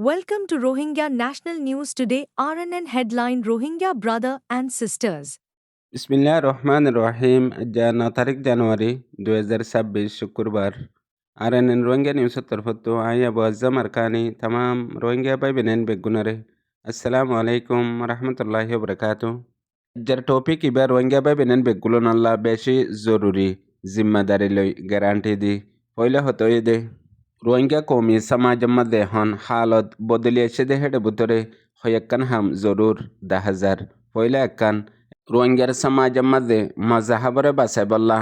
Welcome to Rohingya National News Today. RNN headline: Rohingya brother and sisters. বিসমিল্লাহির রহমানির রহিম। তারিখ জানুয়ারি 2026 শুক্রবার। আরএনএন রোহিঙ্গা নিউজ তরফতো আইয়া বজ্জাম আরকানি তামাম রোহিঙ্গা বাই বেনেন বেগুনারে আসসালামু আলাইকুম রহমতুল্লাহি ওবরাকাতু। যার টপিক ইবা রোহিঙ্গা বাই বেনেন বেগুলো নল্লা বেশি জরুরি জিম্মাদারি লই গ্যারান্টি দি পয়লা হতই দে রোহিঙ্গা কৌমি সমাজের মধ্যে হন হালত বদলিয়েছে দে হেডে বুতরে হয়াক্কান হাম জরুর 10,000 পয়লা একখান রোহিঙ্গার সমাজের মধ্যে মজাহাবরে বাসাই বল্লা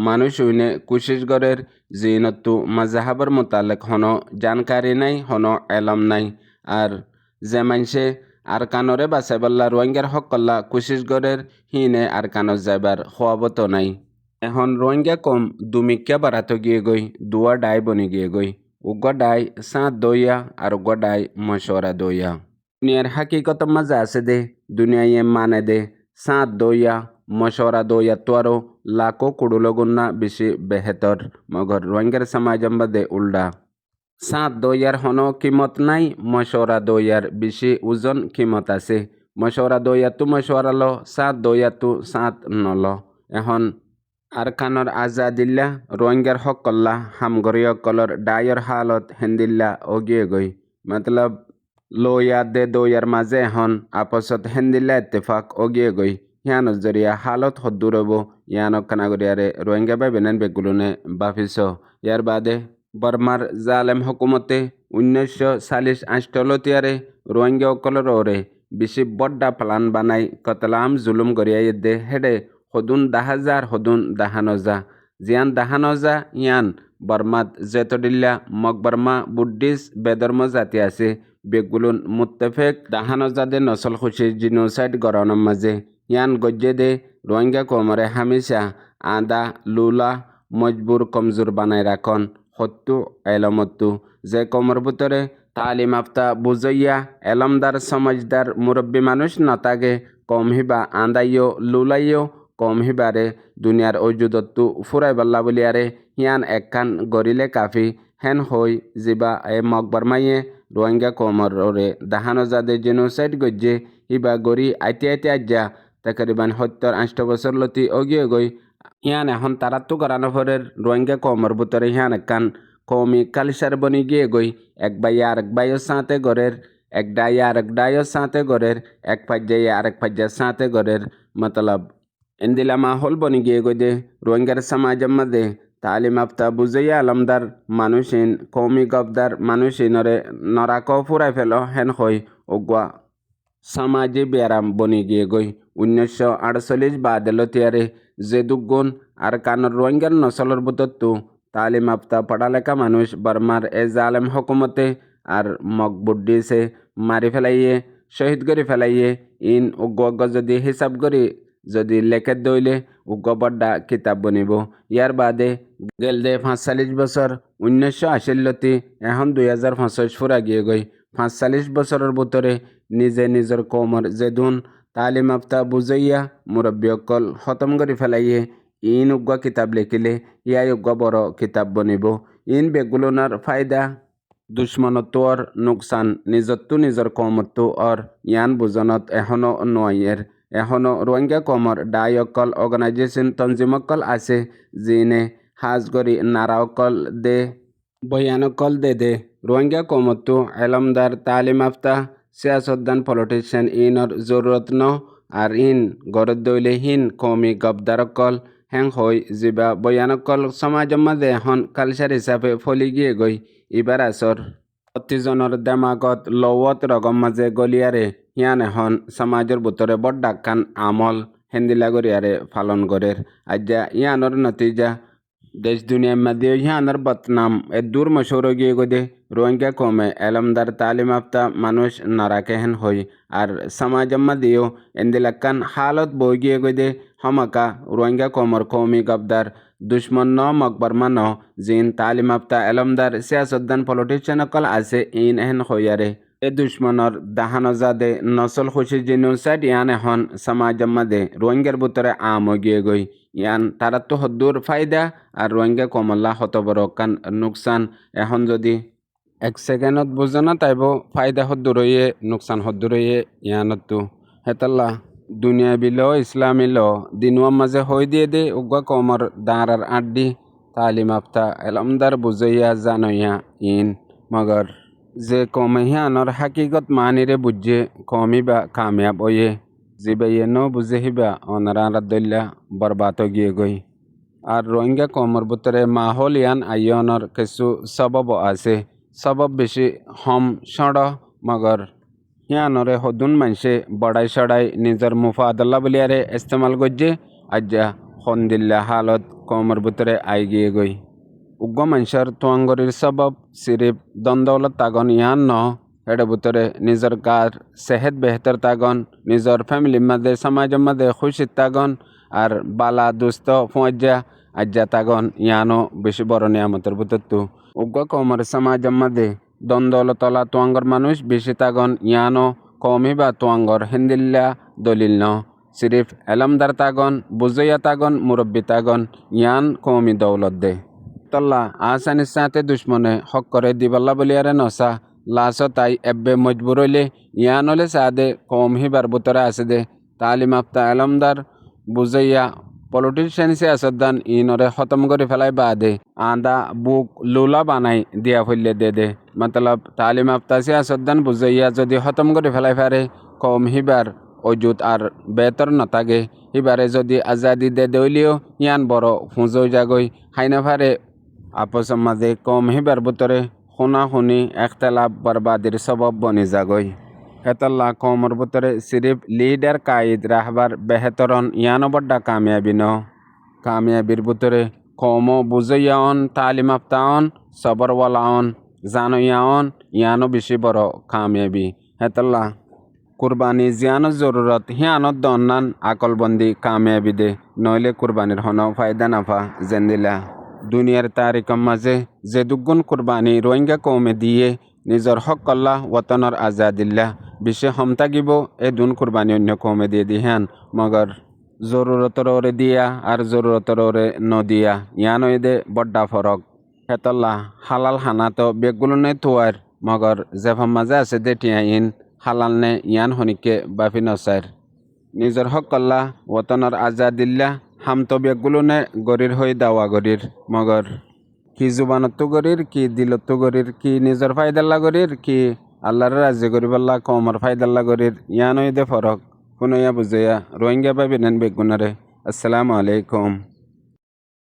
মানুষ উইনে কুশিস গরের জিনতু মজাহাবর মোতালেক হনো জানকারি নাই হনো এলম নাই আর যে মানসে আর কানরে বাসাই বল্লা রোহিঙ্গার হক কল্লা কুশিস গরের হিনে আর কানত যাইবার খোয়াবত নাই। এখন রোহিঙ্গা কম দুমিক্যা বাড়াতো গিয়ে গই দুয়া ডাই বনি গিয়ে গই উগ্র ডাই সাঁত দইয়া আর উগ্র ডাই মশওয়ারা দইয়া দুনিয়ার হাকিকত মজা আছে দে দুনিয়া মানে দে সাঁত দইয়া মশওয়ারা দইয়া তো আরো লাখো কুড়ুলো গুন্না বেশি বেহেতর মগর রোহিঙ্গার সমাজম্বা দে উল্টা সাঁত দইয়ার হনো কিমত নাই মশওয়ারা দইয়ার বেশি ওজন কিমত আছে মশওয়ারা দইয়া তো মশওয়ারা ল সাঁত দইয়া তো সাঁত নল এখন আর কানর আজাদিল্লা রোহিঙ্গার হক কল্লা হামগরীয় কলর ডায়র হালত হেন্দিল্লা ওগিয়ে গই মতলব লোয়া দে দোয়ার মাঝে এখন আপসত হেন্দিল্লা ইত্তেফাক ওগিয়ে গই ইয়ানো জরিয়া হালত হদ্দুরব ইয়ানো কানাগরিয়ারে রোহিঙ্গা বাই বেনেন বেগুলুনে বাফিস ইয়ার বাদে বর্মার জালেম হকুমতে 1948 রোহিঙ্গা অকলর ওরে বেশি বড্ডা প্লান বানাই কতলাম জুলুম গরিয়াই দে হেডে হদুন 10,000 হদুন 10,000 জিয়ান 10,000 ইয়ান বর্মাত জেতডিল্লা মকবর্মা বুদ্ধিস বেদর্ম জাতি আছে বেগুলুন মুত্তেফেক 10,000 দে নসল খুশি জিনোসাইড গরনের মাঝে ইয়ান গজ্জে দে রোহিঙ্গা কোমরে হামেশা আদা লুলা মজবুর কমজোর বানাই রাখন হত্যু এলমত্তু যে কোমর ভিতরে তালিম আফতা বুঝইয়া এলমদার সমাজদার মুরব্বী মানুষ নতাগে কম হিবা আন্দাইও লুলাইও কম হিবারে দুনিয়ার ঐজুদত্তু ফুরাই বল্লা বলিয়ারে হিয়ান একখান গরিলে কাফি হেন হই জিবা এ মকবরমাইয়ে রোহিঙ্গা কোমরে 10,000 দে জেনোসাইড গজ্জে হিবা গরি আইতে আইতে আজ্জা তাকরিবান 70-80 বছর লতি অগিয়ে গই ইয়ান এখন তারাত্তু করানো ফরের রোহিঙ্গা কমর ভিতরে ইয়ান একখান কৌমি কালচার বনি গিয়ে গই এক বাইয়া আরেক বাইয়ের সাঁতে গড়ের এক ডাইয়া আরেক ডাইয়ের সাঁতে গড়ের এক পাজ্জাইয়া আরেক পাজ্জার সাঁতে গড়ের মতলব এন্দিলা মাহল বনি গিয়ে গই দে রোহিঙ্গার সমাজের মধ্যে তালিম আফতা বুঝাইয়া আলমদার মানুষিন কৌমি গবদার মানুষিনরে নরাক ফুরাই ফেল হেন হই ওগুয়া সমাজে ব্যারাম বনি গিয়ে গই 1948 বাদেলতিয়ারে যে দুগুণ আর কানর রোহিঙ্গার নসলর বুতত্তু তালিম আফতা পড়ালেখা মানুষ বর্মার এ জালেম হকুমতে আর মকবুদ্দিসে মারি ফেলাইয়ে শহীদ করে ফেলাইয়ে ইন উগ্র যদি হিসাব করি যদি লেখে দইলে উগ্র বড্ডা কিতাব বনিব ইয়ার বাদে গেল দে 45 বছর 1980 এখন 2025 ফুরা গিয়ে গই 45 বছরের ভিতরে নিজে নিজের কোমর যেদুন তালিম আফতা বুঝাইয়া মুরব্বী অকল খতম করে ফেলাইয়ে ইন উগ্র কিতাব লিখিলে ইয়াই উগ্র বড় কিতাব বনিব ইন বেগুলোনার ফায়দা দুশ্মনত্বর নোকসান নিজত্ব নিজের কমত্ব অর ইয়ান বুজনত এখনো নয়ের এখনো রোহিঙ্গা কমর ডাই অকল অর্গানাইজেশন তঞ্জিমকল আছে জিনে হাজ গরি নারা অকল দে বয়ানকল দে রোহিঙ্গা কমত্তু এলমদার তালিম আফতা সিয়াসতদান পলিটিশিয়ান ইনর জরুরত ন আর ইন গরদ দইলে হিন কৌমি গবদারকল হ্যাং হই জিবা বয়ানকল সমাজের মাঝে এখন কালচার হিসাবে ফলি গিয়ে গই ইবার আসর প্রতিজনের দেমাগত লওয়ত রগম মাঝে গলিয়ারে হিয়ান এখন সমাজের ভিতরে বড্ডাকান আমল হেন্দিলা গরিয়ারে পালন করের আজ্জা ইয়ানোর নতিজা দেশ দুনিয়ার মধ্যে হিয়ানোর বদনাম এ দূর মশহুর গিয়ে গদে রোহিঙ্গা কমে এলমদার তালিম আফতা মানুষ নারাকেহেন হই আর সমাজের মধ্যেও এন্দিলাকান হালত বই গিয়ে গদে হমাকা রোহিঙ্গা কমর কৌমি গবদার দুশ্মন ন মকবরমা ন জিন তালিম আফতা এলমদার সিয়াসতদান পলিটিশিয়ান অকল আছে ইন এহেন হইয়ারে এ দুশ্মনর 10,000 দে নসল খুশি জিনোসাইড ইয়ান এখন সমাজের মধ্যে রোহিঙ্গার ভিতরে আম গিয়ে গই ইয়ান তারা তো হদ্দুর ফায়দা আর রোহিঙ্গা কমল্লা হত বড় কান নুকসান এখন যদি এক সেকেন্ডত বুঝো না তাইব ফায়দা হদ্দুর হইয়ে নুকসান হদ্দুর হইয়ে ইয়ানতো হেতাল্লা দুনিয়া বিল ইসলামী ল দিনুয়ার মাঝে হই দিয়ে দে উগ্গা কমর দাঁড়ার আড্ডি তালিম আফতা এলমদার বুঝইয়া জানইয়া ইন মগর যে কমহিয়ানর হাকিগত মানিরে বুঝে কমি বা কামিয়াব হইয়ে জিবাইয়ে ন বুঝে হিবা অনারা দল্লা বরবাদ গিয়ে গই আর রোহিঙ্গা কমর ভিতরে মাহল ইয়ান আইয়নর কিছু সবব আছে সবব বেশি হম সড় মগর হিয়ানরে হদুন মানসে বড়াই সড়াই নিজের মুফাদল্লা বলিয়ারে ইস্তেমাল করছে আজ্জা হন্দিল্লা হালত কমর ভিতরে আই গিয়ে গই উগ্র মানুষের তোয়াঙ্গরির সবব সিরিফ দ্বন্দ্বলত তাগন ইয়ান ন এটার ভিতরে নিজের গার সেহেত বেহতর তাগন নিজের ফ্যামিলির মাঝে সমাজের মাঝে খুশির তাগন আর বালা দুস্থ ফুঁজা আজ্জা তাগন ইয়ানো বেশি বড় নিয়ামতের ভিতর তো উগ্র কমর সমাজের মাঝে দ্বন্দ্বলতলা তোয়াঙ্গর মানুষ বেশি তাগন ইয়ানো কমি বা তোয়াঙ্গর হিন্দিল্লা দলিল ন সিরিফ এলমদার তাগন বুঝইয়া তাগন মুরব্বী তাগন ইয়ান কমি দৌলত দে তল্লা আসানির সাথে দুশ্মনে হক করে দিবাল্লা বলিয়ারে নসা লাশ তাই এব্বে মজবুর হইলে ইয়ান হলে সাদে কম হিবার বুতরে আছে দে তালিম আফতা এলমদার বুঝাইয়া পলিটিশিয়ান সিয়াসতদান ইনরে খতম করে ফেলাই বাদে আদা বুক লুলা বানাই দিয়া ফেললে দে মতলব তালিম আফতা সিয়াসতদান বুঝাইয়া যদি খতম করে ফেলাই পারে কম হিবার অজুত আর বেতর নথাকে হিবারে যদি আজাদি দে দইলিও ইয়ান বড় ফুঁজো যাগই হাইনা ফারে আপসের মাঝে কম হিবার ভিতরে শুনা শুনি একতলাপ বরবাদির সবব বনি যাগই হেতাল্লা কমর ভিতরে সিরিফ লিডার কাইদ রাহবার বেহতরন ইয়ানো বড্ডা কামিয়াবি ন কামিয়াবির ভিতরে কম বুঝইয়াওন তালিম আফতাওন সবরওয়ালাওন জানইয়াওন ইয়ানো বেশি বড় কামিয়াবি হেতাল্লা কুরবানি জিয়ানো জরুরত হিয়ানত দন্নান আকলবন্দি কামিয়াবি দে নইলে কুরবানির হন ফায়দা নাফা জেন্দিলা দুনিয়ার তারিকম মাঝে যে দুগুণ কুরবানি রোহিঙ্গা কৌমে দিয়ে নিজর হক কল্লা ওতনর আজাদিল্লা বিশ্বে হমতাগিব এ দুন কুরবানি অন্য কৌমে দিয়ে দিহান মগর জরুরতর ওরে দিয়া আর জরুরতর ওরে নদিয়া ইয়ানো এদে বড্ডা ফরক হেতল্লা হালাল হানা তো বেগগুলো নে তোয়ার মগর জেফাম মাঝে আছে দে টিয়াইন হালাল নে ইয়ান হনিকে বাফি নসার নিজর হক কল্লা ওতনর আজাদিল্লা হামতো বেগগুলো নে গরির হয়ে দাওয়া গরির মগর কি জুবানত গরির কি দিলত গরির কি নিজর ফায়দাল্লা গরির কি আল্লাহর রাজি গরিবাল্লা কমর ফায়দাল্লা গরির ইয়ানই দে ফরক কোনয়া বুঝইয়া রোহিঙ্গা পাবি নেন বেগুনারে আসসালামু আলাইকুম।